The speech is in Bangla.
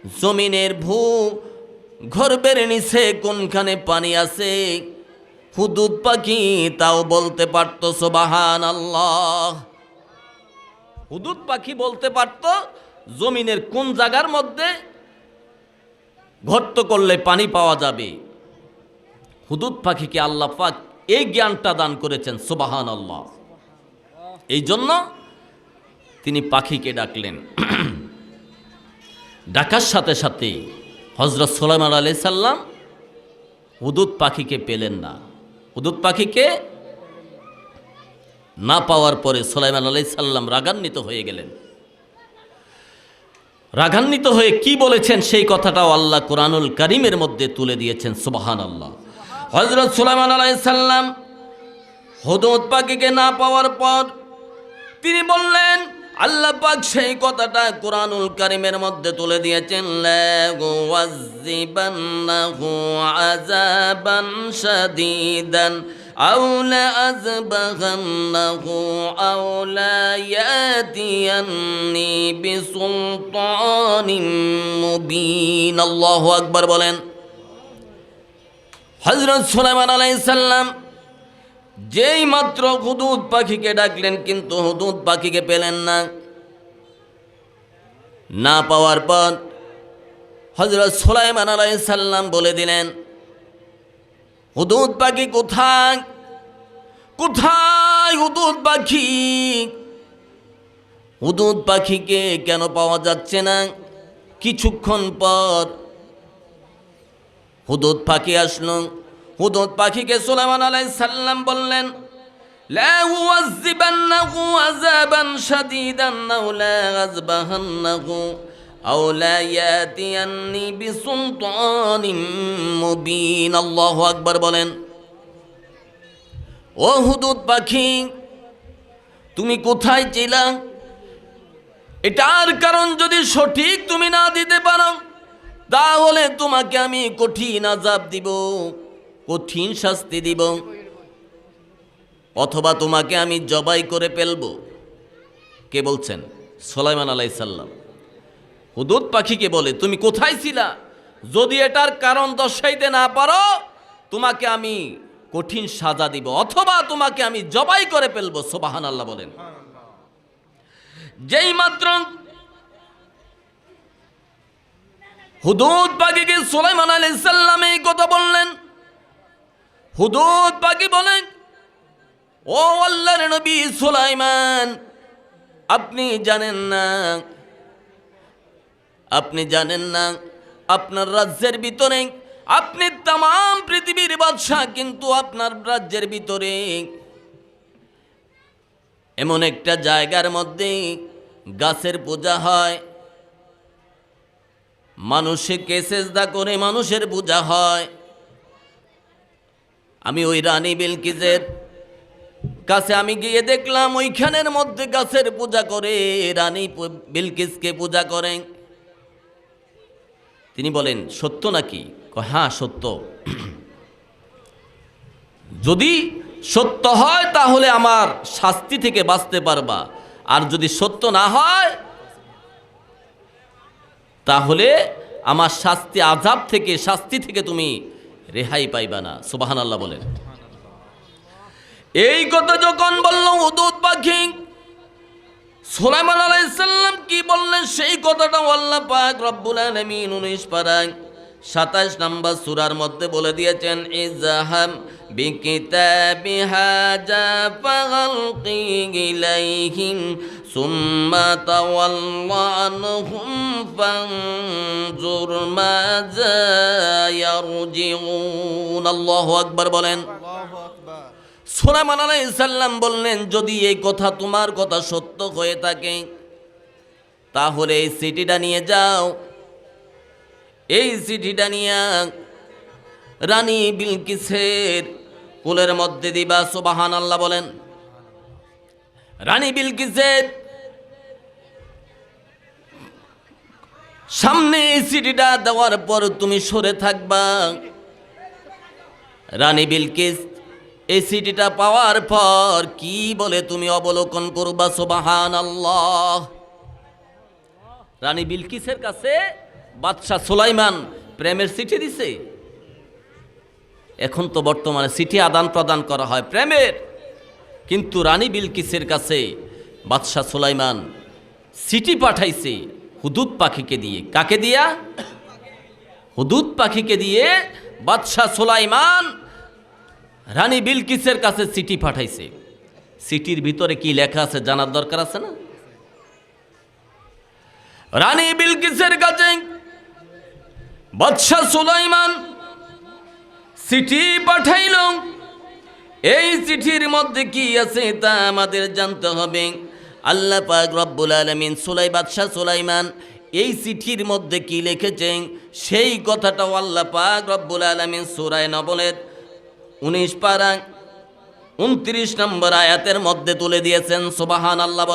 জমিনের গর্ভের নিচে কোনখানে পানি আছে হুদুদ পাখি তাও বলতে পারত সুবহানাল্লাহ। হুদুদ পাখি বলতে পারত জমিনের কোন জায়গার মধ্যে গর্ত করলে পানি পাওয়া যাবে। হুদুদ পাখিকে আল্লাহ পাক এই জ্ঞানটা দান করেছেন সুবহানাল্লাহ। এই জন্য তিনি পাখিকে ডাকলেন। ডাকার সাথে সাথে হযরত সুলাইমান আলাইহিস সালাম হুদুদ পাখিকে পেলেন না। হুদুদ পাখিকে না পাওয়ার পরে সুলাইমান আলাইহিস সালাম রাগান্বিত হয়ে গেলেন। রাগান্বিত হয়ে কি বলেছেন সেই কথাটাও আল্লাহ কোরআনুল কারীমের মধ্যে তুলে দিয়েছেন সুবহানাল্লাহ। হযরত সুলাইমান আলাইহিস সালাম হুদুদ পাখিকে না পাওয়ার পর তিনি বললেন, আল্লাহ পাক সেই কথাটা কোরআনুল কারীমের মধ্যে তুলে দিয়েছেন, লা ওয়াযিবান্নাহু আযাবান শাদীদান আও লা আযবাহান্নাহু আও লা ইয়াতিয়ান্নি বিসুলতানিন মুবিন। আল্লাহু আকবার বলেন। হযরত সুলাইমান আলাইহিস সালাম যেই মাত্র হুদুদ পাখিকে ডাকলেন, কিন্তু হুদুদ পাখিকে পেলেন না। না পাওয়ার পর হযরত সুলাইমান আলাইহিস সালাম বলে দিলেন, হুদুদ পাখি কোথায়, কোথায় হুদুদ পাখি? হুদুদ পাখিকে কেন পাওয়া যাচ্ছে না? কিছুক্ষণ পর হুদুদ পাখি আসলো। হুদুদ পাখিকে সুলাইমান আলাইহিস সালাম বললেন, লা উযাযিবান্নাহু আযাবান শাদীদান আও লা আযবাহান্নাহু আও লা ইয়াতিয়ান্নি বিসুলতানিন মুবিন। আল্লাহু আকবার বলেন। ও হুদুদ পাখি, তুমি কোথায় ছিলা? এটার কারণ যদি সঠিক তুমি না দিতে পারো তাহলে তোমাকে আমি কঠিন আযাব দিব, কঠিন শাস্তি দিব, অথবা তোমাকে আমি জবাই করে ফেলবো। কে বলছেন? সুলাইমান আলাইহিস সালাম হুদুদ পাখিকে বলে, তুমি কোথায় ছিলা? যদি এটার কারণ দর্শাইতে না পারো তোমাকে আমি কঠিন সাজা দিব, অথবা তোমাকে আমি জবাই করে ফেলবো। সুবহানাল্লাহ বলেন। যেই মাত্র হুদুদ পাখিকে সুলাইমান আলাইহিস সালাম এই কথা বললেন, হুদুদ পাখি বলেন, ও আল্লাহর নবী সুলাইমান, আপনি জানেন না, আপনি জানেন না আপনার রাজ্যের ভিতরে, আপনি তাম পৃথিবীর বাদশাহ, কিন্তু আপনার রাজ্যের ভিতরে এমন একটা জায়গার মধ্যে গাছের পূজা হয়, মানুষকে সেজদা করে মানুষের পূজা হয়। আমি ওই রানী বিলকিসের কাছে আমি গিয়ে দেখলাম ওইখানের মধ্যে গাছের পূজা করে, রানী বিলকিসকে পূজা করেন। তিনি বলেন, সত্য নাকি? হ্যাঁ সত্য। যদি সত্য হয় তাহলে আমার শাস্তি থেকে বাঁচতে পারবা, আর যদি সত্য না হয় তাহলে আমার শাস্তি, আযাব থেকে, শাস্তি থেকে তুমি রেহাই পাইবা না। সুবহানাল্লাহ বলেন। এই কথা যখন বলল হুদুদ পাখি, সুলাইমান আলাইহিস সালাম কি বললেন সেই কথাটা আল্লাহ পাক রব্বুল আলামিন 19 পারায় 27 নম্বর সূরার মধ্যে বলে দিয়েছেন, ইযহাম বিকিতাবি হাযা ফালকি ইলাইহিম সুম্মা তাওয়াল্লা আনহুম ফানজুর মাজা ইয়ারজিউন। আল্লাহু আকবার বলেন। সুলাইমান আলাইহিস সালাম বললেন, যদি এই কথা, তোমার কথা সত্য হয়ে থাকে তাহলে এই চিঠিটা নিয়ে যাও, এই চিঠিটা নিয়ে রানী বিলকিসের কোলের মধ্যে দিবা। সুবহানাল্লাহ বলেন। রানী বিলকিসের সামনে এই চিঠিটা দেওয়ার পর তুমি সরে থাকবা। রানী বিলকিস এই চিঠিটা পাওয়ার পর কি বলে তুমি অবলোকন করবা। সুবহানাল্লাহ। রানী বিলকিসের কাছে বাদশাহ সুলাইমান প্রেমের চিঠি দিছে। এখন তো বর্তমানে চিঠি আদান প্রদান করা হয় প্রেমের, কিন্তু রানী বিলকিসের কাছে বাদশাহ সুলাইমান চিঠি পাঠাইছে হুদুদ পাখিকে দিয়ে। কাকে দিয়া? হুদুদ পাখিকে দিয়ে বাদশাহ সুলাইমান রানী বিলকিসের কাছে চিঠি পাঠাইছে। চিঠির ভিতরে কি লেখা আছে জানার দরকার আছে না? রানী বিলকিসের কাছে বাদশাহ সুলাইমান চিঠি পাঠাইল। এই চিঠির মধ্যে কি আছে তা আমাদের জানতে হবে। আল্লাহ পাক রব্বুল আলামিন বাদশাহ সুলাইমান এই চিঠির মধ্যে কি লিখেছেন সেই কথাটাও আল্লাহ পাক রব্বুল আলামিন সূরা নবলের 19 পারা 29 নম্বর আয়াতের মধ্যে তুলে দিয়েছেন। সুবহানাল্লাহ বলেন।